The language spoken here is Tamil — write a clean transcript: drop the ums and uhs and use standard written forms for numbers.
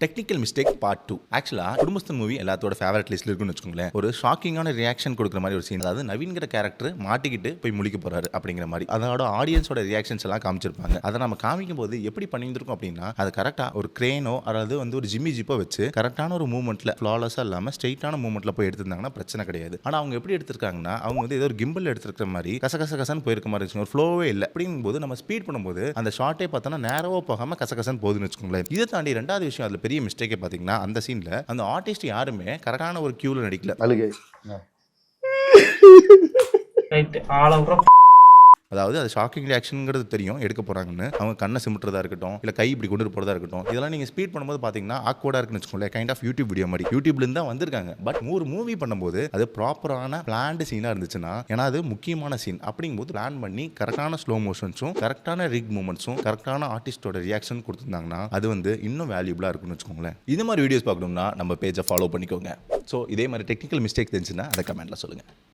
Technical mistake part 2. ஆக்சுவலாக குடும்பஸ்தன் மூவி எல்லாத்தோட ஃபேவரட் லிஸ்ட்ல இருக்குன்னு வச்சுக்கோங்களேன். ஒரு ஷாக்கிங்கான ரியாக்ஷன் கொடுக்குற மாதிரி ஒரு சீன். அதாவது நவீன்கிற கேரக்டர் மாட்டிக்கிட்டு போய் முழிக்க போறாரு அப்படிங்கிற மாதிரி அதோட ஆடியன்ஸோட ரியாக்ஷன்ஸ் எல்லாம் காமிச்சிருப்பாங்க. அதை நம்ம காமிக்கும் போது எப்படி பண்ணியிருந்திருக்கும் அப்படின்னா, அது கரெக்டாக ஒரு கிரேனோ அதாவது ஒரு ஜிம்மி ஜிப்போ வச்சு கரெக்டான ஒரு மூவ்மெண்ட்ல ஃப்ளாலஸாக இல்லாமல் ஸ்ட்ரெயிட்டான மூவ்மெண்ட்ல போய் எடுத்திருந்தாங்கன்னா பிரச்சனை கிடையாது. ஆனால் அவங்க எப்படி எடுத்திருக்காங்கன்னா, அவங்க ஏதோ ஒரு கிம்பிள் எடுத்துருக்கிற மாதிரி கசகசன்னு போயிருக்க மாதிரி இருந்துச்சு. ஒரு ஃப்ளோவே இல்லை. அப்படிங்கும்போது நம்ம ஸ்பீட் பண்ணும்போது அந்த ஷார்ட்டே பார்த்தோன்னா நேரவோ போகாமல் கசகசன்னு போகுதுன்னு வச்சுக்கோங்களேன். இதை தாண்டி ரெண்டாவது விஷயம், அதில் பெரிய மிஸ்டேக்கே பார்த்தீங்கன்னா, அந்த சீன்ல அந்த ஆர்டிஸ்ட் யாருமே கரெக்டான ஒரு கியூல நடிக்கல. அழுகை அதாவது அது ஷாக்கிங் ரியாக்ஷன்ங்கிறது தெரியும் எடுக்க போறாங்கன்னு. அவங்க கண்ணை சிமிட்டுறதா இருக்கட்டும், இல்லை கை இப்படி கொண்டு போறதா இருக்கட்டும், இதெல்லாம் நீங்கள் ஸ்பீட் பண்ணும்போது பார்த்தீங்கன்னா ஆக்வர்டாக இருக்குன்னு வச்சுக்கோங்களேன். கைண்ட் ஆஃப் யூடியூப் வீடியோ மாதிரி யூடியூப்லேருந்து தான் வந்திருக்காங்க. பட் ஒரு மூவி பண்ணும்போது அது ப்ராப்பரான பிளான்டு சீனாக இருந்துச்சுன்னா, ஏன்னா அது முக்கியமான சீன் அப்படிங்கும்போது பிளான் பண்ணி கரெக்டான ஸ்லோ மோஷன்ஸும் கரெக்டான ரிக் மூமெண்ட்ஸும் கரெக்டான ஆர்டிஸ்டோட ரியாக்ஷன் கொடுத்துருந்தாங்கன்னா அது இன்னும் வேல்யூபிளாக இருக்குன்னு வச்சுக்கோங்களேன். இது மாதிரி வீடியோஸ் பார்க்கணும்னா நம்ம பேஜை ஃபாலோ பண்ணிக்கோங்க. ஸோ இதே மாதிரி டெக்னிக்கல் மிஸ்டேக் தெரிஞ்சுன்னா அதை கமெண்ட்டில் சொல்லுங்கள்.